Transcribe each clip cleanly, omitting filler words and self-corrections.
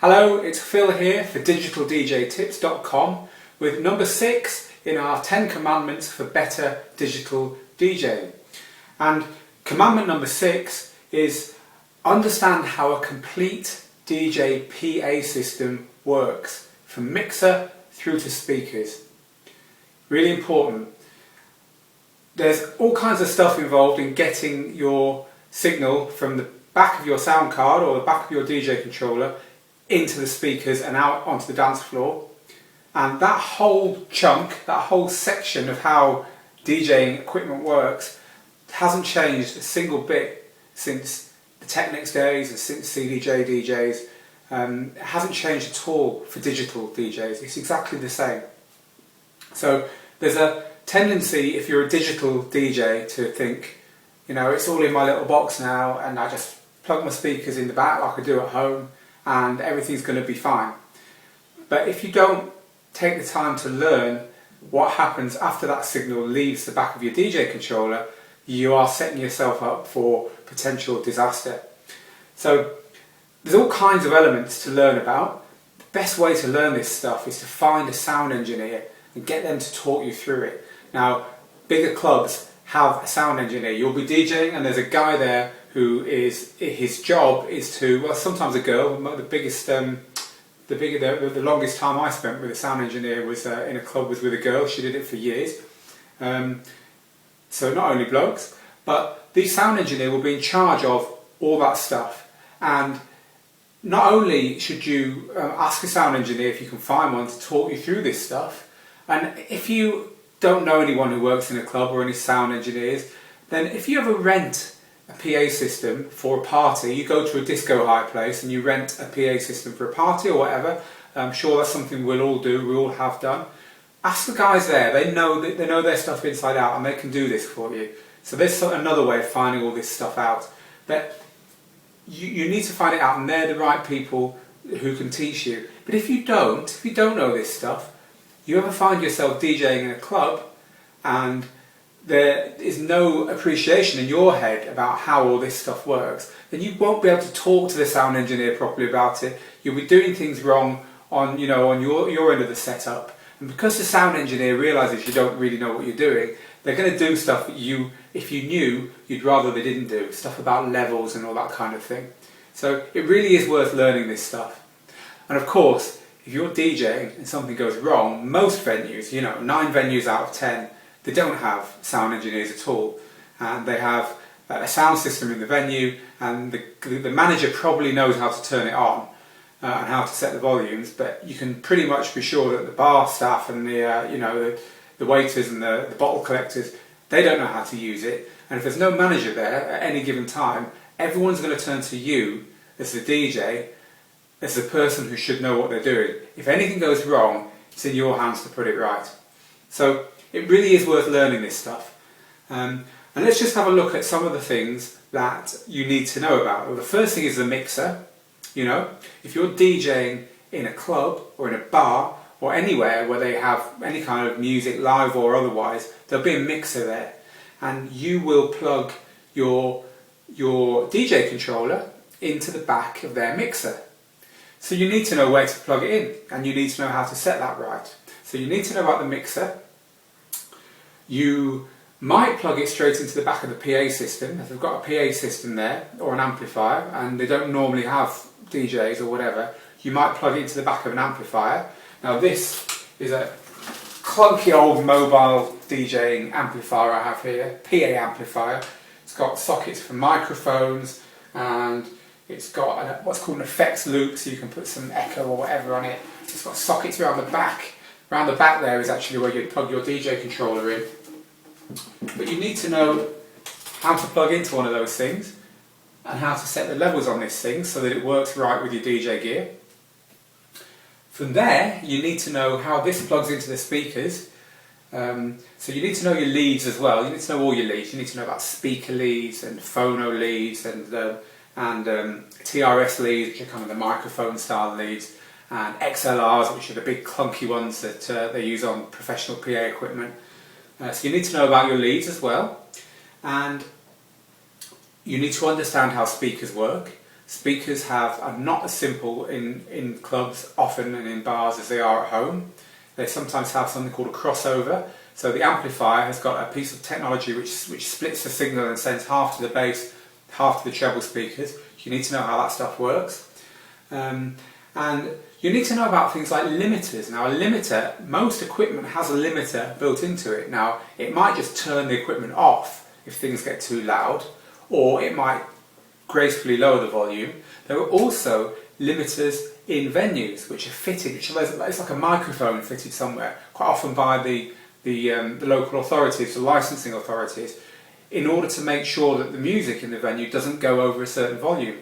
Hello, it's Phil here for digitaldjtips.com with number 6 in our 10 commandments for better digital DJing. And commandment number 6 is understand how a complete DJ PA system works, from mixer through to speakers. Really important. There's all kinds of stuff involved in getting your signal from the back of your sound card or the back of your DJ controller into the speakers and out onto the dance floor. And that whole chunk, that whole section of how DJing equipment works hasn't changed a single bit since the Technics days and since CDJ DJs. It hasn't changed at all for digital DJs. It's exactly the same. So there's a tendency, if you're a digital DJ, to think, you know, it's all in my little box now and I just plug my speakers in the back like I do at home and everything's going to be fine. But if you don't take the time to learn what happens after that signal leaves the back of your DJ controller, you are setting yourself up for potential disaster. So there's all kinds of elements to learn about. The best way to learn this stuff is to find a sound engineer and get them to talk you through it. Now, bigger clubs have a sound engineer. You'll be DJing and there's a guy there who is, his job is to, well, sometimes a girl. The longest time I spent with a sound engineer was in a club was with a girl. She did it for years. So not only blokes, but the sound engineer will be in charge of all that stuff. And not only should you ask a sound engineer, if you can find one, to talk you through this stuff, and if you don't know anyone who works in a club or any sound engineers, then if you ever rent a PA system for a party, you go to a disco high place and you rent a PA system for a party or whatever, I'm sure that's something we'll all do, we all have done. Ask the guys there, they know their stuff inside out and they can do this for you. So there's another way of finding all this stuff out. But you need to find it out and they're the right people who can teach you. But if you don't know this stuff, you ever find yourself DJing in a club and there is no appreciation in your head about how all this stuff works, then you won't be able to talk to the sound engineer properly about it. You'll be doing things wrong on your end of the setup. And because the sound engineer realises you don't really know what you're doing, they're going to do stuff that you, if you knew, you'd rather they didn't do. Stuff about levels and all that kind of thing. So it really is worth learning this stuff. And of course, if you're DJing and something goes wrong, most venues, 9 venues out of 10, they don't have sound engineers at all, and they have a sound system in the venue, and the manager probably knows how to turn it on and how to set the volumes, but you can pretty much be sure that the bar staff and the waiters and the bottle collectors, they don't know how to use it. And if there's no manager there at any given time, everyone's going to turn to you as the DJ, as the person who should know what they're doing. If anything goes wrong, it's in your hands to put it right. So it really is worth learning this stuff. And let's just have a look at some of the things that you need to know about. Well, the first thing is the mixer. If you're DJing in a club or in a bar or anywhere where they have any kind of music, live or otherwise, there'll be a mixer there. And you will plug your DJ controller into the back of their mixer. So you need to know where to plug it in, and you need to know how to set that right. So you need to know about the mixer. You might plug it straight into the back of the PA system. If they've got a PA system there, or an amplifier, and they don't normally have DJs or whatever, you might plug it into the back of an amplifier. Now this is a clunky old mobile DJing amplifier I have here, PA amplifier. It's got sockets for microphones, and it's got what's called an effects loop, so you can put some echo or whatever on it. It's got sockets around the back. Around the back there is actually where you'd plug your DJ controller in. But you need to know how to plug into one of those things and how to set the levels on this thing so that it works right with your DJ gear. From there, you need to know how this plugs into the speakers. So you need to know your leads as well. You need to know all your leads. You need to know about speaker leads and phono leads and TRS leads, which are kind of the microphone style leads, and XLRs, which are the big clunky ones that they use on professional PA equipment. So you need to know about your leads as well, and you need to understand how speakers work. speakers are not as simple in clubs often and in bars as they are at home. They sometimes have something called a crossover. So the amplifier has got a piece of technology which splits the signal and sends half to the bass, half to the treble speakers. You need to know how that stuff works. And you need to know about things like limiters. Now a limiter, most equipment has a limiter built into it. Now it might just turn the equipment off if things get too loud, or it might gracefully lower the volume. There are also limiters in venues which are fitted, it's like a microphone fitted somewhere, quite often by the local authorities, the licensing authorities, in order to make sure that the music in the venue doesn't go over a certain volume.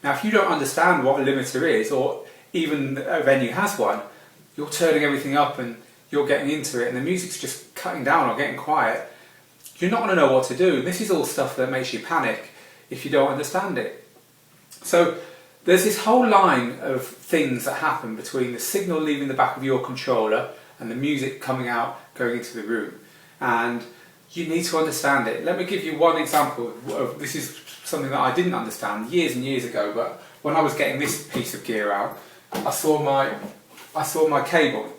Now if you don't understand what a limiter is, or even a venue has one, you're turning everything up and you're getting into it and the music's just cutting down or getting quiet, you're not going to know what to do. This is all stuff that makes you panic if you don't understand it. So there's this whole line of things that happen between the signal leaving the back of your controller and the music coming out, going into the room. And you need to understand it. Let me give you one example of this. Is something that I didn't understand years and years ago, but when I was getting this piece of gear out, I saw my cable,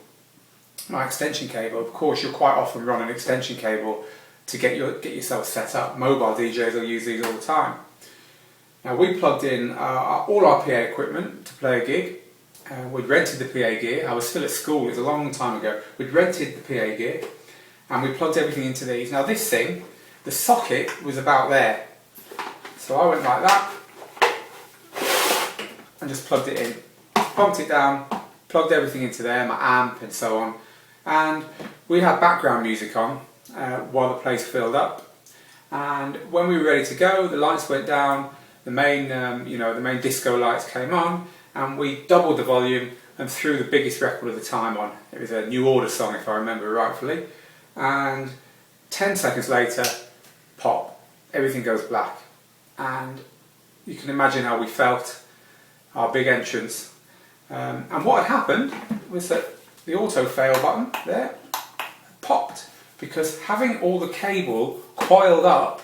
my extension cable. Of course, you'll quite often run an extension cable to get yourself set up. Mobile DJs will use these all the time. Now we plugged in all our PA equipment to play a gig. We'd rented the PA gear. I was still at school, it was a long time ago. We'd rented the PA gear and we plugged everything into these. Now this thing, the socket was about there. So I went like that and just plugged it in. Pumped it down, plugged everything into there, my amp and so on. And we had background music on while the place filled up. And when we were ready to go, the lights went down, the main disco lights came on, and we doubled the volume and threw the biggest record of the time on. It was a New Order song, if I remember rightfully. And 10 seconds later, pop, everything goes black. And you can imagine how we felt, our big entrance. And what had happened was that the auto fail button there popped, because having all the cable coiled up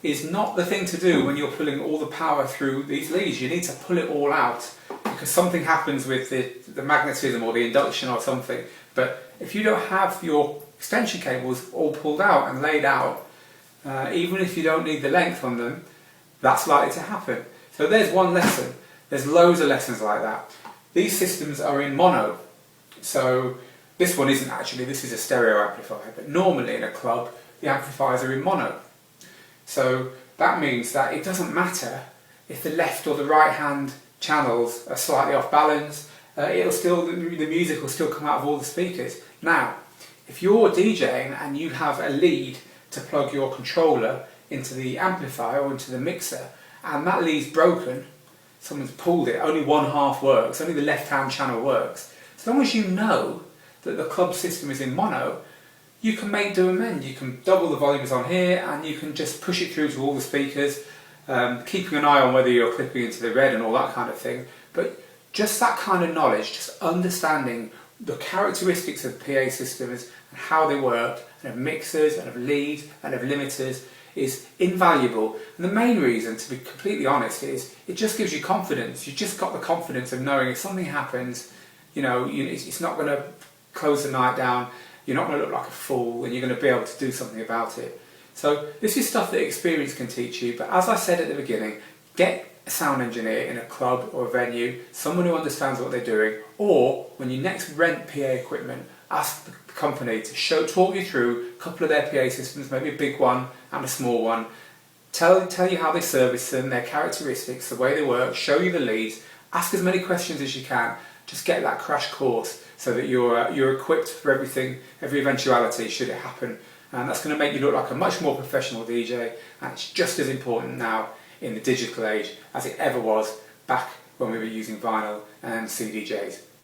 is not the thing to do when you're pulling all the power through these leads. You need to pull it all out because something happens with the magnetism or the induction or something. But if you don't have your extension cables all pulled out and laid out, even if you don't need the length on them, that's likely to happen. So there's one lesson. There's loads of lessons like that. These systems are in mono. So this one isn't actually, this is a stereo amplifier, but normally in a club the amplifiers are in mono. So that means that it doesn't matter if the left or the right hand channels are slightly off balance, the music will still come out of all the speakers. Now, if you're DJing and you have a lead to plug your controller into the amplifier or into the mixer, and that lead's broken, someone's pulled it, only one half works, only the left hand channel works. As long as you know that the club system is in mono, you can make do amend. You can double the volumes on here and you can just push it through to all the speakers, keeping an eye on whether you're clipping into the red and all that kind of thing. But just that kind of knowledge, just understanding the characteristics of PA systems and how they work, and of mixers and of leads and of limiters, is invaluable. And the main reason, to be completely honest, is it just gives you confidence. You've just got the confidence of knowing if something happens, it's not going to close the night down, you're not going to look like a fool, and you're going to be able to do something about it. So this is stuff that experience can teach you, but as I said at the beginning, get a sound engineer in a club or a venue, someone who understands what they're doing, or when you next rent PA equipment, ask the company to talk you through a couple of their PA systems, maybe a big one and a small one, tell you how they service them, their characteristics, the way they work, show you the leads, ask as many questions as you can, just get that crash course so that you're equipped for everything, every eventuality should it happen. And that's going to make you look like a much more professional DJ, and it's just as important now in the digital age as it ever was back when we were using vinyl and CDJs.